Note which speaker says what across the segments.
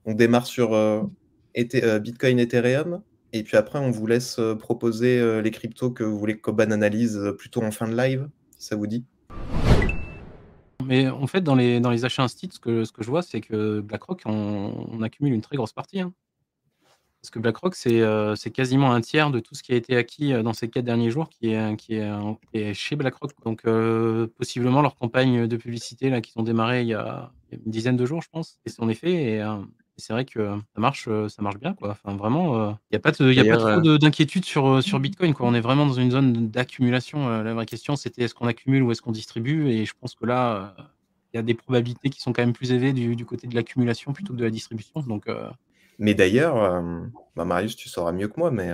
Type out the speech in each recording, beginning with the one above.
Speaker 1: On démarre sur, Bitcoin, Ethereum et puis après on vous laisse, proposer, les cryptos que vous voulez qu'Oban analyse, plutôt en fin de live, si ça vous dit?
Speaker 2: Mais en fait, dans les achats instit, ce que je vois, c'est que BlackRock, on accumule une très grosse partie, hein. Parce que BlackRock, c'est quasiment un tiers de tout ce qui a été acquis, dans ces 4 derniers jours qui est chez BlackRock. Donc, possiblement leur campagne de publicité là qu'ils ont démarré il y a une dizaine de jours, je pense, et son effet et c'est vrai que ça marche bien, quoi. Enfin vraiment, il y a pas
Speaker 3: D'ailleurs,
Speaker 2: trop d'inquiétude sur Bitcoin, quoi. On est vraiment dans une zone d'accumulation. La vraie question, c'était: est-ce qu'on accumule ou est-ce qu'on distribue? Et je pense que là, il y a des probabilités qui sont quand même plus élevées du côté de l'accumulation plutôt que de la distribution. Donc,
Speaker 1: Mais d'ailleurs, bah, Marius, tu sauras mieux que moi, mais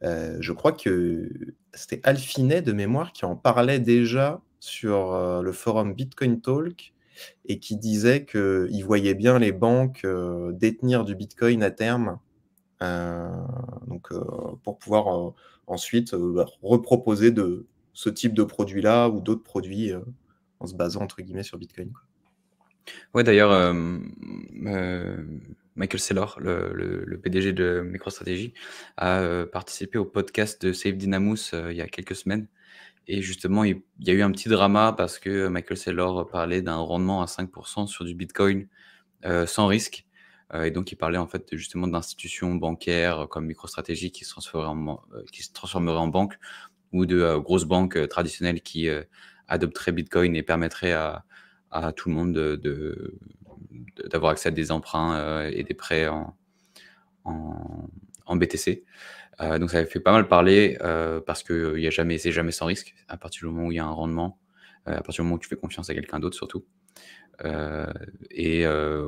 Speaker 1: je crois que c'était Alphine de mémoire qui en parlait déjà sur, le forum Bitcoin Talk et qui disait qu'il voyait bien les banques, détenir du bitcoin à terme, heu, donc pour pouvoir, ensuite, bah, reproposer de ce type de produit-là ou d'autres produits, en se basant entre guillemets sur Bitcoin, quoi.
Speaker 3: ouais, d'ailleurs, Michael Saylor, le PDG de MicroStrategy, a, participé au podcast de Safe Dynamus, il y a quelques semaines et justement, il y a eu un petit drama parce que Michael Saylor parlait d'un rendement à 5 sur du bitcoin, sans risque, et donc il parlait, en fait, justement d'institutions bancaires comme MicroStrategy qui se transformeraient en banque ou de, grosses banques, traditionnelles qui, adopteraient bitcoin et permettraient à tout le monde d'avoir accès à des emprunts, et des prêts en en BTC. Donc ça avait fait pas mal parler, parce que c'est jamais sans risque. À partir du moment où il y a un rendement, à partir du moment où tu fais confiance à quelqu'un d'autre surtout. Heu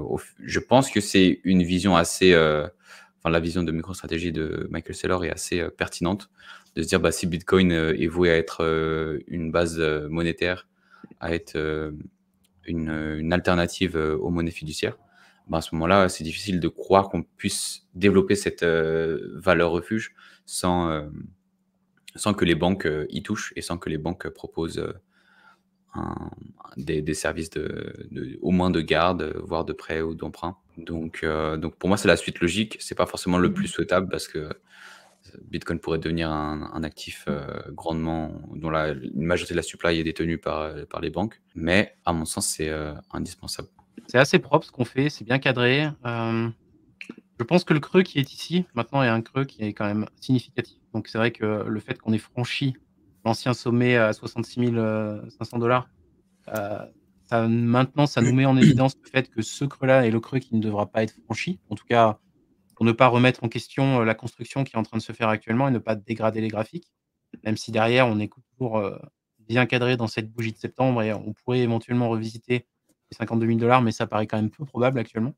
Speaker 3: au f Je pense que c'est une vision assez, enfin la vision de MicroStrategy de Michael Saylor est assez, pertinente. De se dire, bah, si Bitcoin, est voué à être, une base, monétaire, à être, une alternative, aux monnaies fiduciaires, bah, à ce moment-là, c'est difficile de croire qu'on puisse développer cette, valeur refuge sans, sans que les banques, y touchent et sans que les banques, proposent, un des services au moins de garde, voire de prêt ou d'emprunt. Donc pour moi, c'est la suite logique. C'est pas forcément le plus souhaitable parce que Bitcoin pourrait devenir un actif, grandement dont une majorité de la supply est détenue par les banques. Mais à mon sens, c'est, indispensable.
Speaker 2: c'est assez propre ce qu'on fait, c'est bien cadré. Je pense que le creux qui est ici, maintenant, est un creux qui est quand même significatif. Donc c'est vrai que le fait qu'on ait franchi l'ancien sommet à 66 500 $, ça nous met en évidence le fait que ce creux-là est le creux qui ne devra pas être franchi. En tout cas, pour ne pas remettre en question, la construction qui est en train de se faire actuellement et ne pas dégrader les graphiques. Même si derrière, on est toujours, bien cadré dans cette bougie de septembre et on pourrait éventuellement revisiter les 52 000 $, mais ça paraît quand même peu probable actuellement.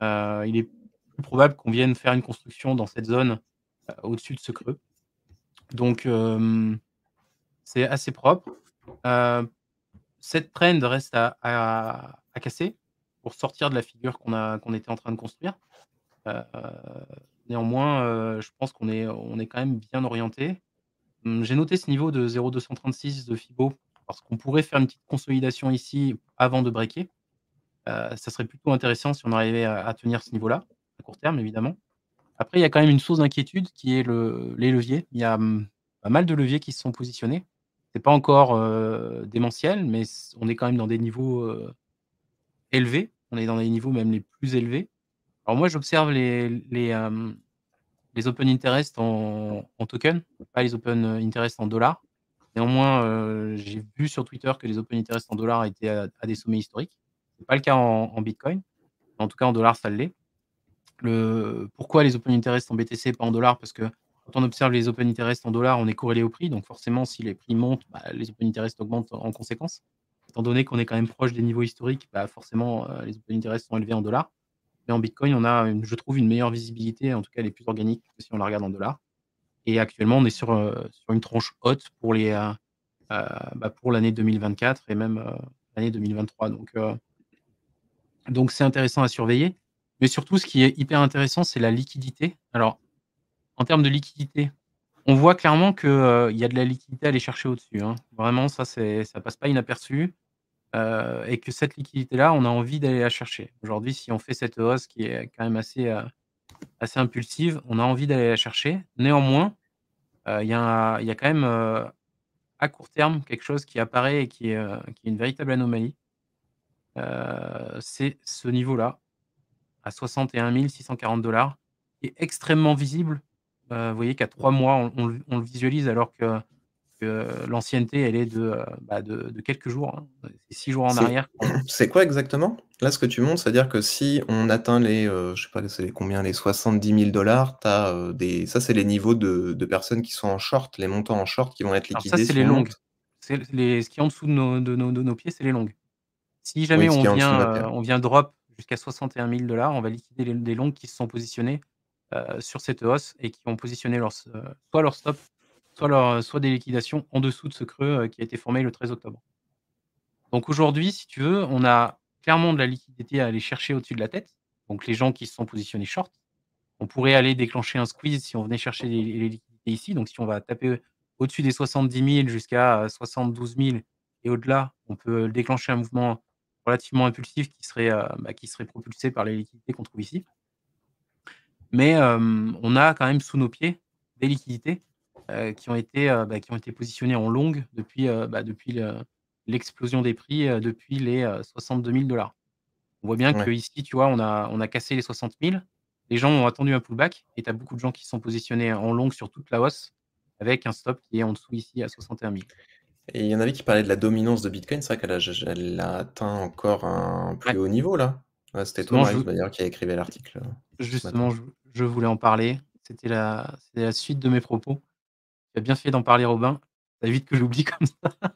Speaker 2: Il est plus probable qu'on vienne faire une construction dans cette zone, au-dessus de ce creux. Donc, c'est assez propre. Heu, Cette trend reste à casser pour sortir de la figure qu'on était en train de construire. Heu, Néanmoins, je pense qu'on est quand même bien orienté. J'ai noté ce niveau de 0,236 de Fibo parce qu'on pourrait faire une petite consolidation ici avant de breaker. Ça serait plutôt intéressant si on arrivait à tenir ce niveau-là, à court terme évidemment. Après, il y a quand même une source d'inquiétude qui est les leviers. Il y a, pas mal de leviers qui se sont positionnés. C'est pas encore, démentiel, mais on est quand même dans des niveaux, élevés. On est dans les niveaux même les plus élevés. Alors moi, j'observe les open interest en token, pas les open, interest en dollars. Néanmoins, j'ai vu sur Twitter que les open interest en dollars étaient à des sommets historiques. C'est pas le cas en bitcoin. En tout cas, en dollars, ça l'est. Pourquoi les open interest en BTC, pas en dollars? Parce que quand on observe les open interest en dollars, on est corrélé au prix, donc forcément, si les prix montent, bah, les open interest augmentent en conséquence. Étant donné qu'on est quand même proche des niveaux historiques, bah, forcément, les open interest sont élevés en dollars. Mais en bitcoin, on a je trouve une meilleure visibilité, en tout cas, elle est plus organique que si on la regarde en dollars. Et actuellement, on est sur une tranche haute pour pour l'année 2024 et même, l'année 2023. Donc c'est intéressant à surveiller. Mais surtout, ce qui est hyper intéressant, c'est la liquidité. Alors, en termes de liquidité, on voit clairement que, il y a de la liquidité à aller chercher au-dessus, hein. Vraiment, ça passe pas inaperçu. et que cette liquidité-là, on a envie d'aller la chercher. Aujourd'hui, si on fait cette hausse qui est quand même assez impulsive, on a envie d'aller la chercher. Néanmoins, il y a quand même, à court terme, quelque chose qui apparaît et qui est une véritable anomalie. C'est ce niveau-là, à 61 640 qui est extrêmement visible. Vous voyez qu'à 3 mois, on le visualise alors que l'ancienneté, elle est de quelques jours, hein. C'est 6 jours en
Speaker 1: C'est
Speaker 2: arrière qu'on
Speaker 1: c'est quoi exactement? Là, ce que tu montres, c'est-à-dire que si on atteint les, je sais pas, c'est combien? Les 70 000 $, tu as, des ça, c'est les niveaux de personnes qui sont en short, les montants en short qui vont être
Speaker 2: alors ça,
Speaker 1: liquidés
Speaker 2: c'est
Speaker 1: si
Speaker 2: les
Speaker 1: on
Speaker 2: longues.
Speaker 1: monte?
Speaker 2: C'est ce qui est en dessous de nos pieds, c'est les longues. Si
Speaker 1: Oui,
Speaker 2: jamais
Speaker 1: ce qui est en dessous de notre pied.
Speaker 2: on vient drop jusqu'à 61 000 $, on va liquider les longues qui se sont positionnées, sur cette hausse et qui ont positionné soit leur stop, soit des liquidations en dessous de ce creux, qui a été formé le 13 octobre. Donc aujourd'hui, si tu veux, on a clairement de la liquidité à aller chercher au-dessus de la tête. Donc les gens qui se sont positionnés short, on pourrait aller déclencher un squeeze si on venait chercher les liquidités ici. Donc si on va taper au-dessus des 70 000 jusqu'à 72 000 et au-delà, on peut déclencher un mouvement relativement impulsif qui serait propulsé par les liquidités qu'on trouve ici. Mais on a quand même sous nos pieds des liquidités, qui ont été positionnées en longue depuis l'explosion des prix, depuis les 62 000 $. On voit bien
Speaker 1: Ouais.
Speaker 2: qu'ici, tu vois, on a cassé les 60 000. Les gens ont attendu un pullback et tu as beaucoup de gens qui se sont positionnés en longue sur toute la hausse avec un stop qui est en dessous ici à 61 000.
Speaker 1: Et il y en avait qui parlaient de la dominance de Bitcoin. C'est vrai elle a atteint encore un plus
Speaker 2: Ouais,
Speaker 1: haut niveau, là. Ouais, c'était toi,
Speaker 2: justement,
Speaker 1: Marius, d'ailleurs, qui a écrivé l'article, ce matin.
Speaker 2: justement, je voulais en parler. C'était la suite de mes propos. Tu as bien fait d'en parler, Robin. Ça évite que j'oublie comme ça.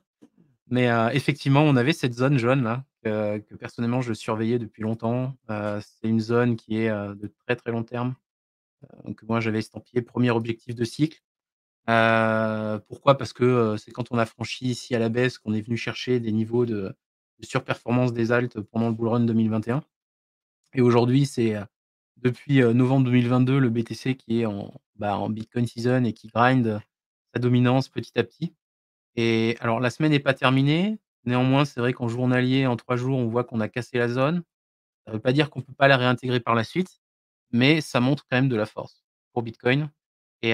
Speaker 2: Mais effectivement, on avait cette zone jaune là, que personnellement je surveillais depuis longtemps. C'est une zone qui est, de très, très long terme, donc moi j'avais estampillé premier objectif de cycle. Pourquoi? Parce que, c'est quand on a franchi ici à la baisse qu'on est venu chercher des niveaux de surperformance des alts pendant le bull run 2021 et aujourd'hui c'est, depuis, novembre 2022 le BTC qui est en Bitcoin season et qui grind, sa dominance petit à petit. Et alors la semaine n'est pas terminée, néanmoins, c'est vrai qu'en journalier, en 3 jours, on voit qu'on a cassé la zone. Ça ne veut pas dire qu'on ne peut pas la réintégrer par la suite, mais ça montre quand même de la force pour Bitcoin et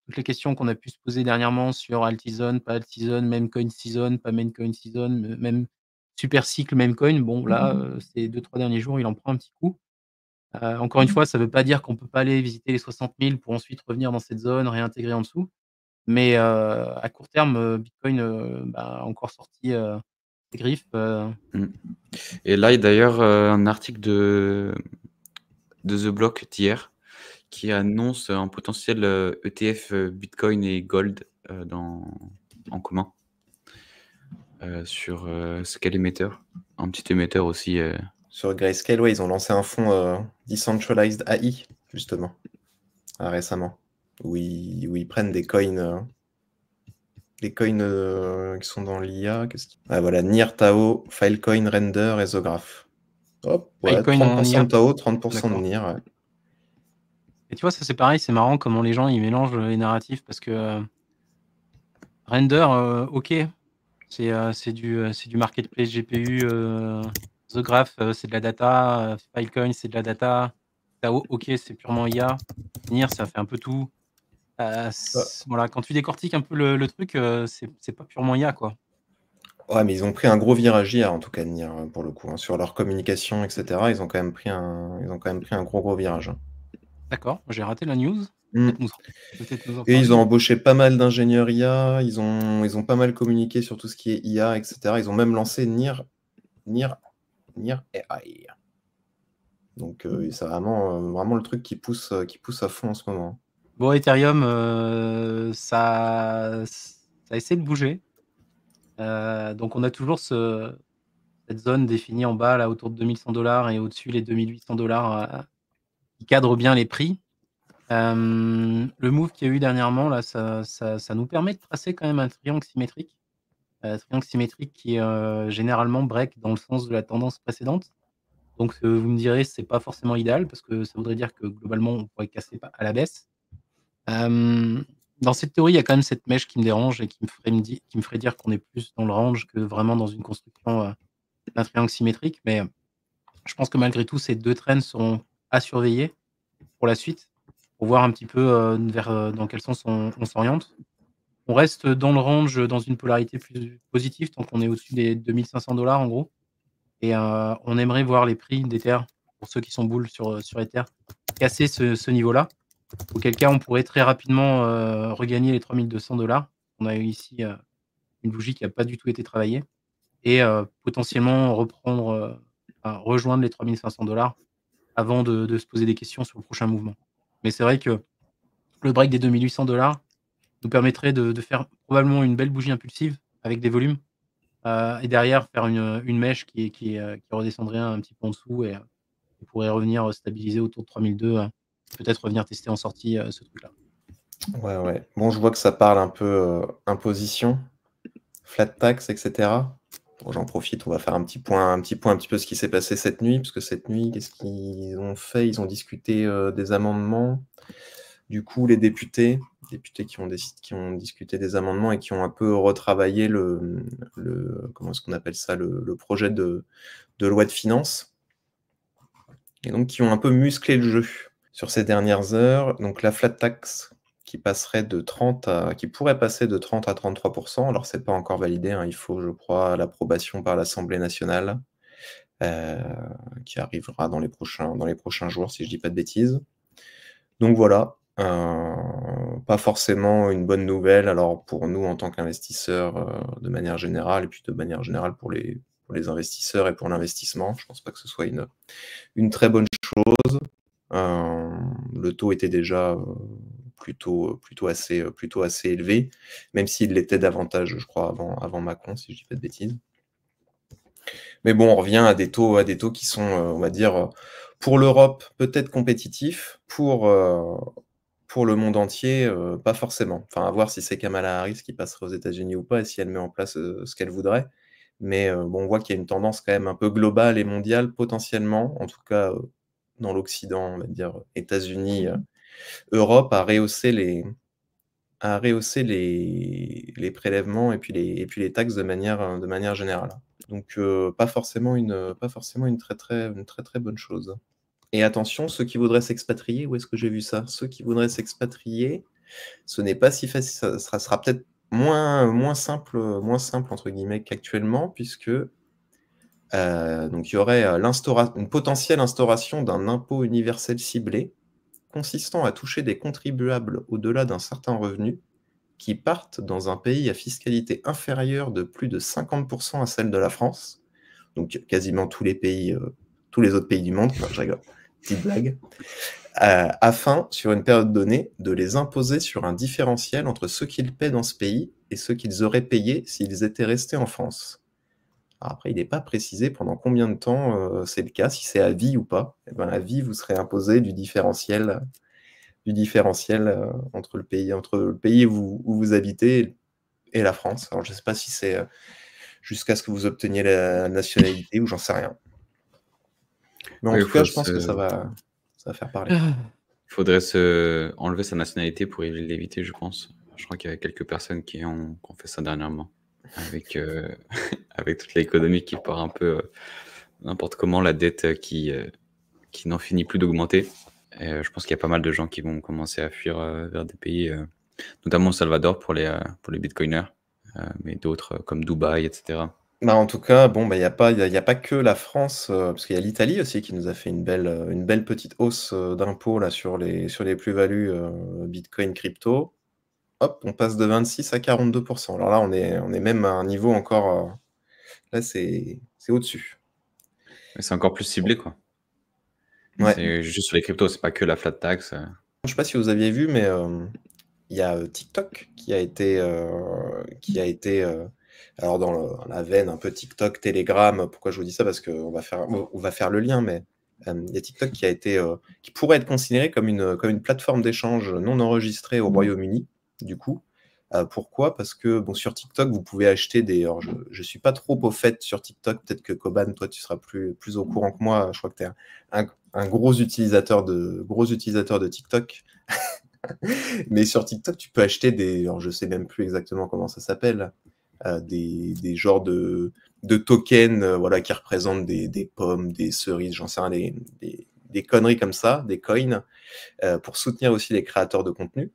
Speaker 2: toutes les questions qu'on a pu se poser dernièrement sur alt-season, pas alt-season, meme coin season, pas meme coin season, même super cycle meme coin, bon là, ces 2-3 derniers jours, il en prend un petit coup. Encore une fois, ça ne veut pas dire qu'on ne peut pas aller visiter les 60 000 pour ensuite revenir dans cette zone, réintégrer en dessous. Mais à court terme, Bitcoin, a encore sorti, ses griffes,
Speaker 3: Mmh. Et là, il y a d'ailleurs un article de The Block d'hier qui annonce un potentiel ETF Bitcoin et Gold en commun sur Scale Emitter, un petit émetteur aussi.
Speaker 1: Sur Grayscale, ouais, ils ont lancé un fonds Decentralized AI, justement, récemment, où ils prennent des coins qui sont dans l'IA. Ah, voilà, NIR, Tao, Filecoin, Render et Zograph. Hop, ouais,
Speaker 2: Filecoin en
Speaker 1: 30%
Speaker 2: IA.
Speaker 1: de Tao, 30% de
Speaker 2: D'accord.
Speaker 1: NIR. Ouais.
Speaker 2: Et tu vois, ça c'est pareil, c'est marrant comment les gens ils mélangent, les narratifs parce que, Render, OK, c'est du marketplace GPU, The Graph, c'est de la data, Filecoin, c'est de la data, Tao, OK, c'est purement IA. NIR, ça fait un peu tout. Voilà, quand tu décortiques un peu le truc, c'est pas purement IA, quoi.
Speaker 1: Ouais, mais ils ont pris un gros virage IA, en tout cas, de NIR, pour le coup, hein. Sur leur communication, etc., ils ont quand même pris un gros virage, hein.
Speaker 2: D'accord, j'ai raté la news.
Speaker 1: Mm.
Speaker 2: Peut-être nous en
Speaker 1: Et ils
Speaker 2: parler?
Speaker 1: ont embauché pas mal d'ingénieurs IA, ils ont pas mal communiqué sur tout ce qui est IA, etc. Ils ont même lancé NIR AI. Donc c'est vraiment le truc qui pousse à fond en ce moment.
Speaker 2: Bon, Ethereum, ça essaie de bouger. Donc on a toujours cette zone définie en bas, là, autour de 2 100 $ et au-dessus les 2 800 $, qui cadrent bien les prix. Le move qu'il y a eu dernièrement, là, ça nous permet de tracer quand même un triangle symétrique. Triangle symétrique qui, généralement break dans le sens de la tendance précédente. Donc, vous me direz, c'est pas forcément idéal parce que ça voudrait dire que globalement, on pourrait casser à la baisse. Dans cette théorie, il y a quand même cette mèche qui me dérange et qui me ferait dire qu'on est plus dans le range que vraiment dans une construction, d'un triangle symétrique. Mais, je pense que malgré tout, ces 2 trends seront à surveiller pour la suite, pour voir un petit peu, dans quel sens on s'oriente. On reste dans le range, dans une polarité plus positive tant qu'on est au-dessus des 2 500 en gros et on aimerait voir les prix d'Ether, pour ceux qui sont bulles sur Ether, casser ce niveau-là. Auquel cas, on pourrait très rapidement, regagner les 3 200 $. On a eu ici, une bougie qui a pas du tout été travaillée et potentiellement rejoindre les 3 500 avant de se poser des questions sur le prochain mouvement. Mais c'est vrai que le break des 2 800 nous permettrait de faire probablement une belle bougie impulsive avec des volumes, et derrière faire une mèche qui redescendrait un petit peu en dessous et on pourrait revenir, stabiliser autour de 3002, peut-être revenir tester en sortie, ce truc-là.
Speaker 1: Ouais, ouais. Bon, je vois que ça parle un peu imposition, flat tax, etc. Bon, j'en profite, on va faire un petit point un petit peu ce qui s'est passé cette nuit, parce que cette nuit, qu'est-ce qu'ils ont fait? Ils ont discuté des amendements. Du coup, les députés qui ont discuté des amendements et qui ont un peu retravaillé comment est-ce qu'on appelle ça? Le projet de loi de finances. Et donc qui ont un peu musclé le jeu sur ces dernières heures. Donc la flat tax qui pourrait passer de 30 à 33%. Alors c'est pas encore validé, hein, il faut, je crois, l'approbation par l'Assemblée nationale, qui arrivera dans les prochains jours, si je dis pas de bêtises. Donc voilà, pas forcément une bonne nouvelle, alors pour nous en tant qu'investisseurs, de manière générale, et puis de manière générale pour les investisseurs et pour l'investissement. Je pense pas que ce soit une très bonne chose. Le taux était déjà plutôt assez élevé, même s'il l'était davantage, je crois, avant Macron, si je dis pas de bêtises. Mais bon, on revient à des taux qui sont, on va dire, pour l'Europe, peut-être compétitifs, pour le monde entier, pas forcément. Enfin, à voir si c'est Kamala Harris qui passerait aux États-Unis ou pas et si elle met en place ce qu'elle voudrait. Mais bon, on voit qu'il y a une tendance quand même un peu globale et mondiale, potentiellement, en tout cas dans l'Occident, on va dire États-Unis, Europe, à rehausser les prélèvements et puis les taxes de manière générale. Donc pas forcément une très, très bonne chose. Et attention, ceux qui voudraient s'expatrier, où est-ce que j'ai vu ça? Ceux qui voudraient s'expatrier, ce n'est pas si facile, ça sera peut-être moins simple entre guillemets qu'actuellement, puisque donc il y aurait une potentielle instauration d'un impôt universel ciblé consistant à toucher des contribuables au-delà d'un certain revenu qui partent dans un pays à fiscalité inférieure de plus de 50% à celle de la France, donc quasiment tous les autres pays du monde. Non, je rigole, petite blague. Afin, sur une période donnée, de les imposer sur un différentiel entre ceux qu'ils paient dans ce pays et ceux qu'ils auraient payés s'ils étaient restés en France. Alors après, il n'est pas précisé pendant combien de temps c'est le cas, si c'est à vie ou pas. Eh ben, à vie, vous serez imposé du différentiel entre le pays où vous habitez et la France. Alors, je ne sais pas si c'est jusqu'à ce que vous obteniez la nationalité ou j'en sais rien. Mais en
Speaker 3: Oui,
Speaker 1: tout cas, je pense que ça va faire parler.
Speaker 3: Il faudrait se enlever sa nationalité pour l'éviter, je pense. Je crois qu'il y a quelques personnes qui ont fait ça dernièrement, avec avec toute l'économie qui part un peu n'importe comment, la dette qui n'en finit plus d'augmenter. Et je pense qu'il y a pas mal de gens qui vont commencer à fuir vers des pays, notamment au Salvador pour les bitcoiners, mais d'autres comme Dubaï, etc.
Speaker 1: Bah, en tout cas, bon, bah, il y a pas que la France, parce qu'il y a l'Italie aussi qui nous a fait une belle petite hausse d'impôts là sur les plus-values Bitcoin crypto. Hop, on passe de 26 à 42%. Alors là, on est même à un niveau encore, là, c'est au-dessus.
Speaker 3: Mais c'est encore plus ciblé, quoi.
Speaker 1: Ouais.
Speaker 3: C'est juste sur les cryptos, c'est pas que la flat tax.
Speaker 1: Je sais pas si vous aviez vu, mais il y a TikTok qui a été alors dans la veine un peu TikTok, Telegram. Pourquoi je vous dis ça? Parce qu'on va faire le lien, mais il y a TikTok qui pourrait être considéré comme une plateforme d'échange non enregistrée au Royaume-Uni, du coup. Pourquoi? Parce que bon, sur TikTok, vous pouvez acheter alors je suis pas trop au fait sur TikTok. Peut-être que Koban, toi, tu seras plus au courant que moi. Je crois que tu es un gros utilisateur de TikTok. Mais sur TikTok, tu peux acheter alors je sais même plus exactement comment ça s'appelle, des genres de tokens, voilà, qui représentent des pommes, des cerises, j'en sais rien, des conneries comme ça, des coins, pour soutenir aussi les créateurs de contenu.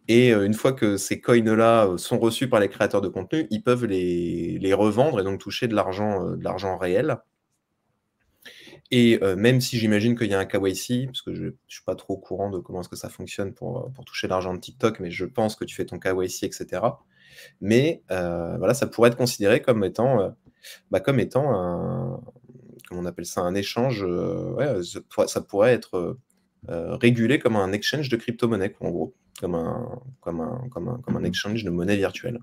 Speaker 1: Et une fois que ces coins-là sont reçus par les créateurs de contenu, ils peuvent les revendre et donc toucher de l'argent réel. Et même si j'imagine qu'il y a un KYC, parce que je suis pas trop au courant de comment est-ce que ça fonctionne pour toucher l'argent de TikTok, mais je pense que tu fais ton KYC, et cetera. Mais voilà, ça pourrait être considéré comme étant un, comment on appelle ça? Un échange, ouais, ça pourrait être régulé comme un exchange de crypto-monnaie, quoi, en gros, comme un exchange de monnaie virtuelle.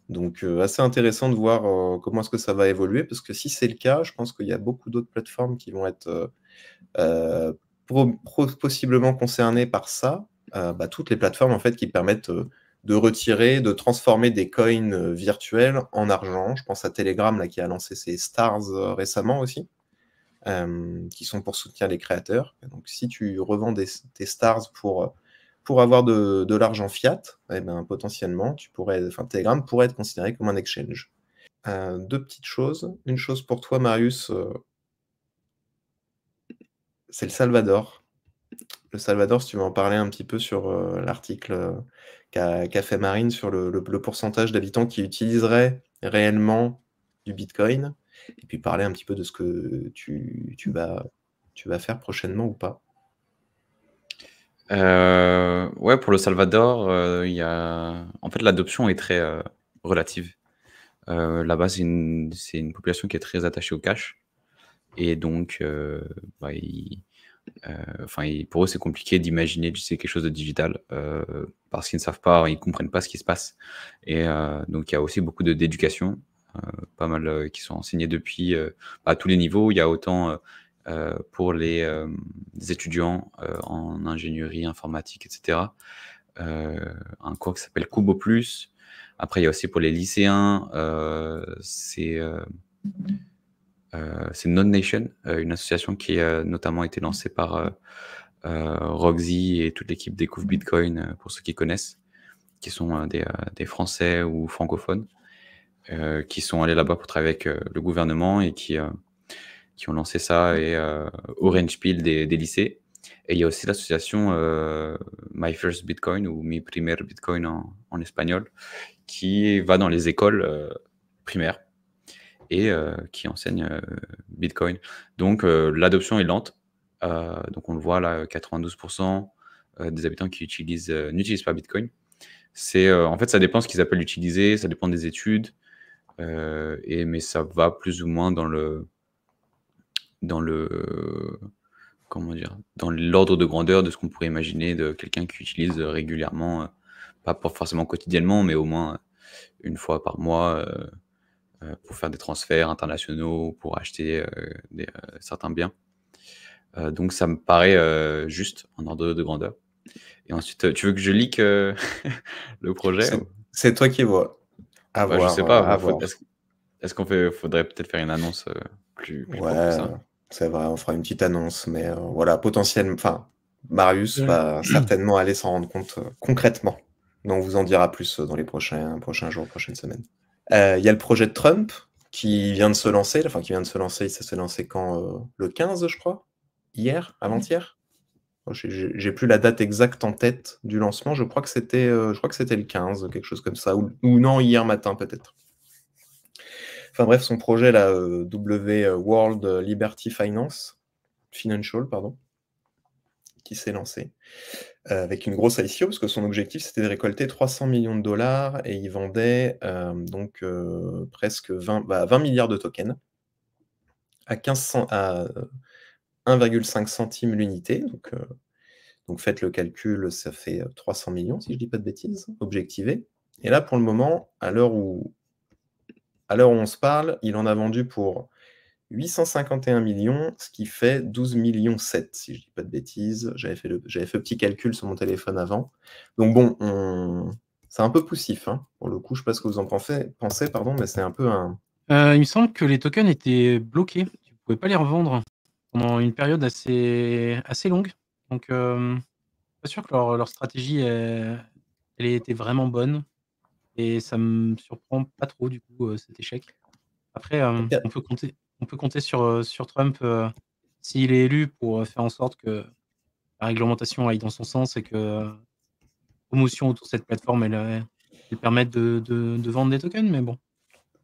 Speaker 1: Donc assez intéressant de voir comment est-ce que ça va évoluer, parce que si c'est le cas, je pense qu'il y a beaucoup d'autres plateformes qui vont être possiblement concernées par ça. Toutes les plateformes en fait qui permettent de retirer, de transformer des coins virtuels en argent. Je pense à Telegram là, qui a lancé ses stars récemment aussi, qui sont pour soutenir les créateurs. Et donc si tu revends tes stars pour avoir de l'argent fiat, eh ben, potentiellement, Telegram pourrait être considéré comme un exchange. Deux petites choses. Une chose pour toi, Marius, c'est le Salvador. Le Salvador, si tu veux en parler un petit peu sur l'article qu'a fait Marine sur le pourcentage d'habitants qui utiliseraient réellement du Bitcoin, et puis parler un petit peu de ce que tu vas faire prochainement ou pas.
Speaker 3: Ouais, pour le Salvador, en fait, l'adoption est très relative. Là-bas, c'est une population qui est très attachée au cash. Et donc, pour eux, c'est compliqué d'imaginer quelque chose de digital parce qu'ils ne savent pas, ils ne comprennent pas ce qui se passe. Et donc, il y a aussi beaucoup d'éducation, pas mal qui sont enseignés depuis à tous les niveaux. Il y a autant pour les étudiants en ingénierie informatique, etc. Un cours qui s'appelle Kubo Plus. Après, il y a aussi pour les lycéens, c'est Non Nation, une association qui a notamment été lancée par Roxy et toute l'équipe Découvre Bitcoin, pour ceux qui connaissent, qui sont des Français ou francophones, qui sont allés là-bas pour travailler avec le gouvernement et qui ont lancé ça, et Orange Peel des lycées. Et il y a aussi l'association My First Bitcoin, ou Mi Primer Bitcoin en espagnol, qui va dans les écoles primaires et qui enseigne Bitcoin. Donc l'adoption est lente. Donc on le voit là, 92% des habitants qui n'utilisent pas Bitcoin. En fait, ça dépend ce qu'ils appellent utiliser, ça dépend des études, mais ça va plus ou moins dans l'ordre de grandeur de ce qu'on pourrait imaginer de quelqu'un qui utilise régulièrement, pas forcément quotidiennement, mais au moins une fois par mois, pour faire des transferts internationaux, pour acheter certains biens. Donc ça me paraît juste en ordre de grandeur. Et ensuite, tu veux que je leak le projet
Speaker 1: C'est toi qui vois.
Speaker 3: Je sais pas. Est-ce faudrait peut-être faire une annonce plus forte que ça?
Speaker 1: C'est vrai, on fera une petite annonce, mais voilà, potentiellement, Marius va certainement aller s'en rendre compte concrètement. Donc, on vous en dira plus dans les prochains jours, prochaines semaines. Il y a le projet de Trump qui vient de se lancer. Enfin, qui vient de se lancer, ça s'est lancé quand le 15, je crois? Hier? Avant-hier? J'ai plus la date exacte en tête du lancement. Je crois que c'était le 15, quelque chose comme ça. Ou non, hier matin, peut-être. Enfin bref, son projet, là, World Liberty Financial, pardon, qui s'est lancé avec une grosse ICO, parce que son objectif, c'était de récolter 300 millions de dollars, et il vendait presque 20 milliards de tokens à 1,5 centimes l'unité. Donc faites le calcul, ça fait 300 millions, si je ne dis pas de bêtises, objectivé. Et là, pour le moment, à l'heure où on se parle, il en a vendu pour 851 millions, ce qui fait 12 millions 7, si je ne dis pas de bêtises. J'avais fait le petit calcul sur mon téléphone avant. Donc bon, c'est un peu poussif, hein. Pour le coup, je ne sais pas ce que vous en pensez, mais c'est un peu un...
Speaker 2: Il me semble que les tokens étaient bloqués. Tu ne pouvais pas les revendre pendant une période assez longue. Donc, Pas sûr que leur stratégie, elle ait été vraiment bonne et ça me surprend pas trop du coup, cet échec. Après,
Speaker 1: OK.
Speaker 2: on peut compter sur Trump, s'il est élu pour, faire en sorte que la réglementation aille dans son sens et que, promotion autour de cette plateforme, elle permette de vendre des tokens, mais bon,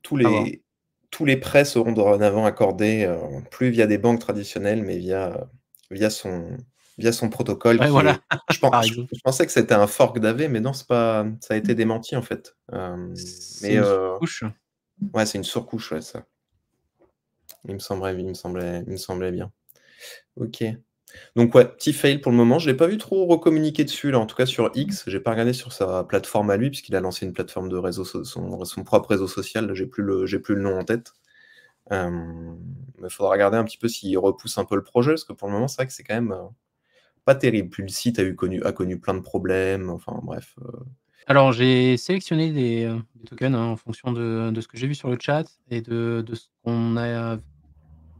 Speaker 1: Tous
Speaker 2: à voir.
Speaker 1: les tous les prêts seront dorénavant accordés, plus via des banques traditionnelles, mais via son via son protocole
Speaker 2: Ouais,
Speaker 1: qui
Speaker 2: voilà,
Speaker 1: est je pen
Speaker 2: par
Speaker 1: je
Speaker 2: exemple.
Speaker 1: je pensais que c'était un fork d'Aave, mais non, c'est pas ça a été démenti, en fait.
Speaker 2: C'est
Speaker 1: Mais
Speaker 2: une sous-couche.
Speaker 1: ouais, c'est une surcouche, ouais, ça. Il me semblait bien. OK. Donc ouais, petit fail pour le moment. Je l'ai pas vu trop recommuniquer dessus là, en tout cas sur X. J'ai pas regardé sur sa plateforme à lui, puisqu'il a lancé une plateforme de réseau son propre réseau social. Là, j'ai plus le nom en tête. Mais il faudra regarder un petit peu s'il repousse un peu le projet, parce que pour le moment, c'est vrai que c'est quand même, pas terrible. Puis le site a connu plein de problèmes, enfin bref,
Speaker 2: Alors j'ai sélectionné des tokens, hein, en fonction de ce que j'ai vu sur le chat et de ce qu'on a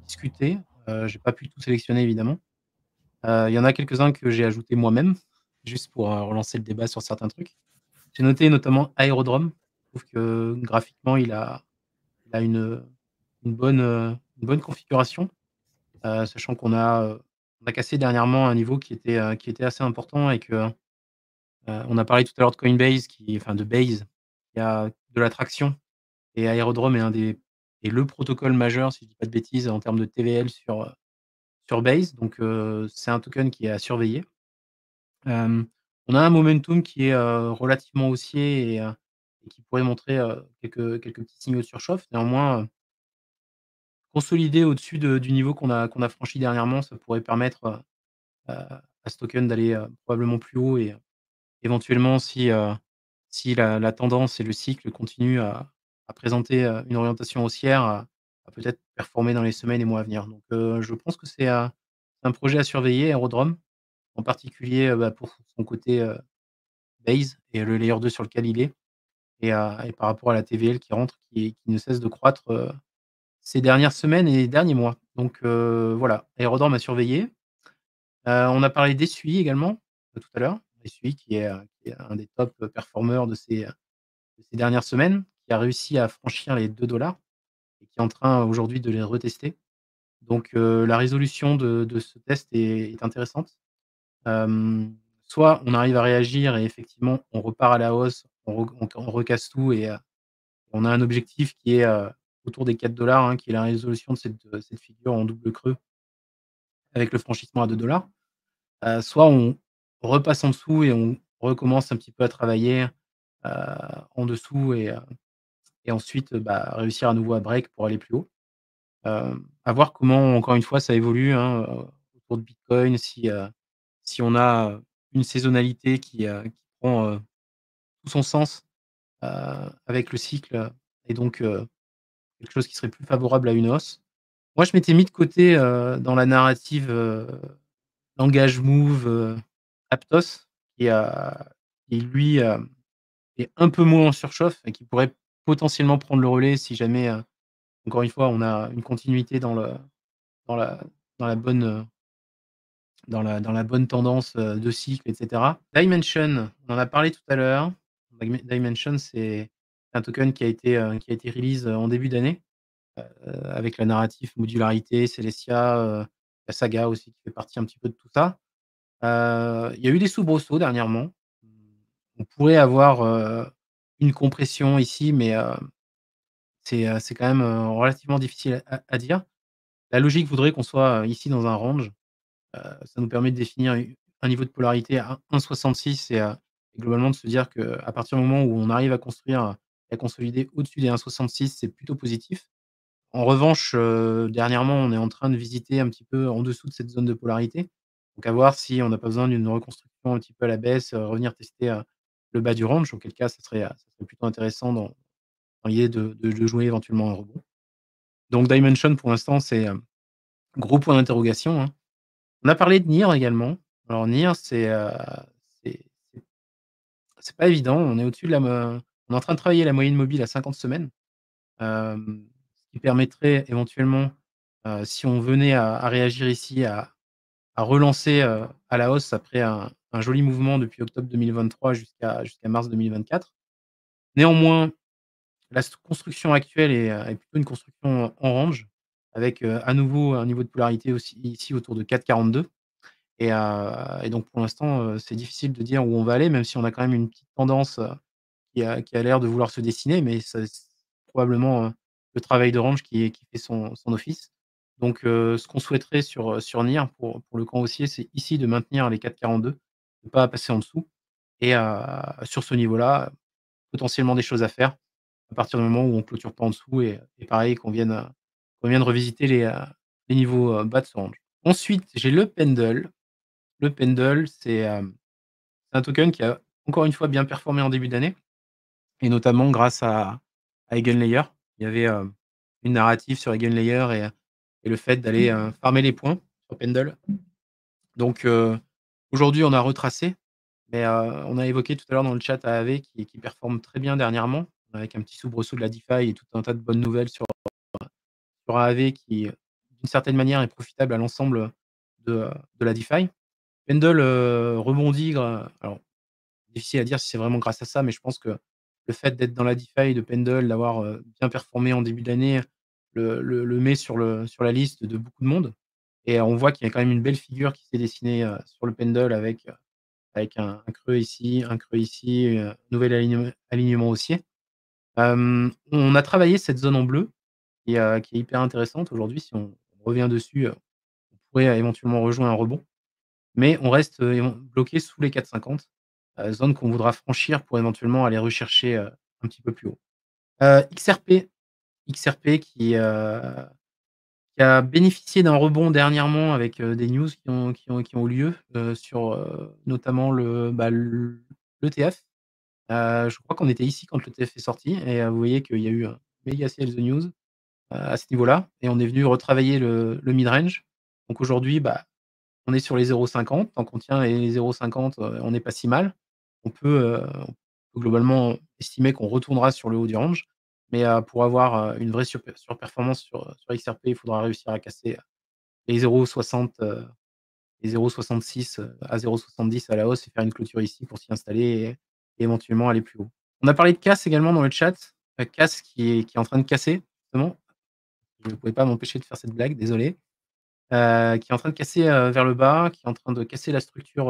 Speaker 2: discuté. J'ai pas pu tout sélectionner évidemment. Il y en a quelques-uns que j'ai ajoutés moi-même, juste pour, relancer le débat sur certains trucs. J'ai noté notamment Aérodrome. Je trouve que graphiquement, il a une bonne configuration, sachant on a cassé dernièrement un niveau qui était assez important et que, on a parlé tout à l'heure de Coinbase enfin de Base, qui a de la traction et Aérodrome est le protocole majeur, si je dis pas de bêtises, en termes de TVL sur Base, donc c'est un token qui est à surveiller. Hem, on a un momentum qui est, relativement haussier et qui pourrait montrer, quelques petits signaux de surchauffe. Néanmoins, consolider au-dessus du niveau qu'on a franchi dernièrement, ça pourrait permettre, à ce token d'aller, probablement plus haut et éventuellement si la tendance et le cycle continuent à présenter, une orientation haussière, à peut-être performer dans les semaines et mois à venir. Donc, je pense que c'est un projet à surveiller, Aerodrome, en particulier, pour son côté, Base et le layer 2 sur lequel il est et par rapport à la TVL qui ne cesse de croître, ces dernières semaines et derniers mois. Donc, voilà, Aerodrome à surveiller. On a parlé d'Esui également, tout à l'heure. Esui qui est un des top performeurs de ces dernières semaines, qui a réussi à franchir les 2 et qui est en train aujourd'hui de les retester. Donc, la résolution de ce test est intéressante. Soit on arrive à réagir et effectivement on repart à la hausse, on recasse tout et on a un objectif qui est, autour des 4 hein, qui est la résolution de cette figure en double creux avec le franchissement à 2 soit on repasse en dessous et on recommence un petit peu à travailler, heu, en dessous et ensuite, réussir à nouveau à break pour aller plus haut. À voir comment encore une fois ça évolue, hein, autour de Bitcoin, si on a, une saisonnalité qui prend, tout son sens, heu, avec le cycle, et donc quelque chose qui serait plus favorable à une hausse. Moi, je m'étais mis de côté, dans la narrative, langage move, Aptos qui a qui lui, est un peu moins en surchauffe et qui pourrait potentiellement prendre le relais si jamais, encore une fois, on a une continuité dans la dans la bonne, dans la bonne tendance, de cycle et cetera. Dimension, on en a parlé tout à l'heure. Dimension, c'est un token qui a été release, en début d'année, avec la narrative modularité, Celestia, la Saga aussi qui fait partie un petit peu de tout ça. Il y a eu des soubresauts dernièrement. On pourrait avoir, une compression ici, mais c'est quand même, relativement difficile à dire. La logique voudrait qu'on soit, ici dans un range. Ça nous permet de définir u un niveau de polarité à 1,66 et globalement de se dire qu'à partir du moment où on arrive à construire et à consolider au-dessus des 1,66, c'est plutôt positif. En revanche, dernièrement, on est en train de visiter un petit peu en dessous de cette zone de polarité. Donc à voir si on n'a pas besoin d'une reconstruction un petit peu à la baisse, revenir tester, le bas du range, auquel cas ça serait plutôt intéressant dans l'idée de jouer éventuellement un rebond. Donc Dimension pour l'instant, c'est, gros point d'interrogation, hein. On a parlé de NIR également. Alors NIR, c'est c'est pas évident. On est en train de travailler la moyenne mobile à 50 semaines, ce qui permettrait éventuellement, si on venait à réagir ici, à relancer, à la hausse après un un joli mouvement depuis octobre 2023 jusqu'à mars 2024. Néanmoins, la construction actuelle est plutôt une construction en range, avec à nouveau un niveau de polarité aussi ici autour de 4,42. Et donc pour l'instant, c'est difficile de dire où on va aller, même si on a quand même une petite tendance qui a l'air de vouloir se dessiner, mais c'est probablement le travail de range qui fait son office. Donc ce qu'on souhaiterait sur NIR pour le camp haussier, c'est ici de maintenir les 4,42, de ne pas passer en dessous. Et sur ce niveau-là, potentiellement des choses à faire à partir du moment où on clôture pas en dessous et pareil qu'on vienne revisiter les niveaux bas de ce range. Ensuite, j'ai le Pendle. Le Pendle, c'est un token qui a encore une fois bien performé en début d'année et notamment grâce à Eigenlayer. Il y avait une narrative sur Eigenlayer et le fait d'aller farmer les points sur Pendle. Donc aujourd'hui, on a retracé, mais on a évoqué tout à l'heure dans le chat AAV qui performe très bien dernièrement, avec un petit soubresaut de la DeFi et tout un tas de bonnes nouvelles sur AAV qui, d'une certaine manière, est profitable à l'ensemble de la DeFi. Pendle rebondit, alors difficile à dire si c'est vraiment grâce à ça, mais je pense que le fait d'être dans la DeFi de Pendle, d'avoir bien performé en début d'année, le met sur la liste de beaucoup de monde. Et on voit qu'il y a quand même une belle figure qui s'est dessinée sur le Pendle avec un creux ici, nouvel alignement haussier. On a travaillé cette zone en bleu qui est hyper intéressante aujourd'hui. Si on revient dessus, on pourrait éventuellement rejoindre un rebond. Mais on reste bloqué sous les 4,50, zone qu'on voudra franchir pour éventuellement aller rechercher un petit peu plus haut. XRP qui a bénéficié d'un rebond dernièrement avec des news qui ont eu lieu sur notamment l'ETF. Je crois qu'on était ici quand l'ETF est sorti et vous voyez qu'il y a eu un méga sell the news à ce niveau-là et on est venu retravailler le mid-range. Donc aujourd'hui, on est sur les 0,50. Tant qu'on tient les 0,50, on n'est pas si mal. On peut globalement estimer qu'on retournera sur le haut du range. Mais pour avoir une vraie surperformance sur XRP, il faudra réussir à casser les 0,60, les 0,66 à 0,70 à la hausse et faire une clôture ici pour s'y installer et éventuellement aller plus haut. On a parlé de CAS également dans le chat. CAS qui est en train de casser, justement. Je ne pouvais pas m'empêcher de faire cette blague, désolé. Qui est en train de casser vers le bas, qui est en train de casser la structure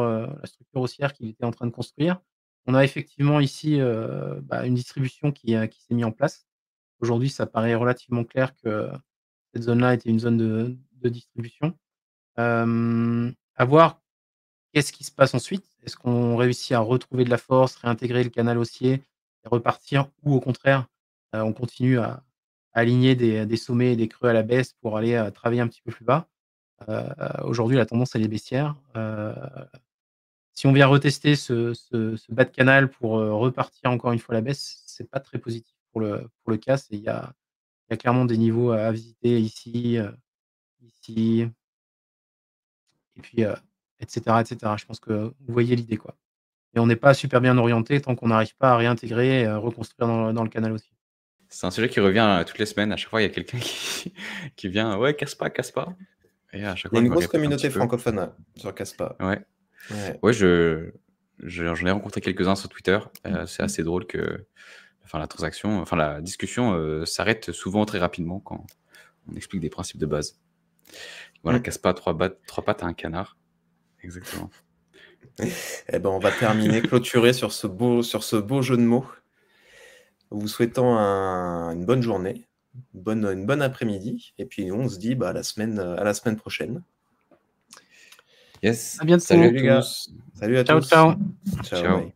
Speaker 2: haussière qu'il était en train de construire. On a effectivement ici une distribution qui s'est mise en place. Aujourd'hui, ça paraît relativement clair que cette zone-là était une zone de distribution. À voir qu'est-ce qui se passe ensuite. Est-ce qu'on réussit à retrouver de la force, réintégrer le canal haussier et repartir, ou au contraire, on continue à aligner des sommets et des creux à la baisse pour aller travailler un petit peu plus bas. Aujourd'hui, la tendance, elle est baissière. Si on vient retester ce bas de canal pour repartir encore une fois à la baisse, c'est pas très positif pour le CAS. Et il y a clairement des niveaux à visiter ici, ici, et puis, etc., etc. Je pense que vous voyez l'idée, quoi. Et on n'est pas super bien orienté tant qu'on n'arrive pas à réintégrer et reconstruire dans le canal aussi.
Speaker 3: C'est un sujet qui revient toutes les semaines. À chaque fois, il y a quelqu'un qui vient. Ouais, casse pas. Et à chaque
Speaker 1: Il y a
Speaker 3: fois,
Speaker 1: une
Speaker 3: je me
Speaker 1: grosse
Speaker 3: répète un
Speaker 1: communauté
Speaker 3: petit peu.
Speaker 1: francophone sur Caspa.
Speaker 3: Ouais.
Speaker 1: Ouais.
Speaker 3: Ouais, j'en ai rencontré quelques-uns sur Twitter. C'est assez drôle que la discussion s'arrête souvent très rapidement quand on explique des principes de base. Voilà, casse pas trois pattes à un canard. Exactement.
Speaker 1: Eh ben, on va clôturer sur ce beau jeu de mots. Vous souhaitant une bonne journée, une bonne après-midi, et puis on se dit à la semaine prochaine.
Speaker 3: Yes.
Speaker 2: À bientôt.
Speaker 3: Salut
Speaker 1: les gars.
Speaker 3: tous.
Speaker 1: Salut à
Speaker 2: Ciao,
Speaker 1: tous.
Speaker 2: ciao.
Speaker 1: Ciao.
Speaker 3: Ciao.
Speaker 1: Bye.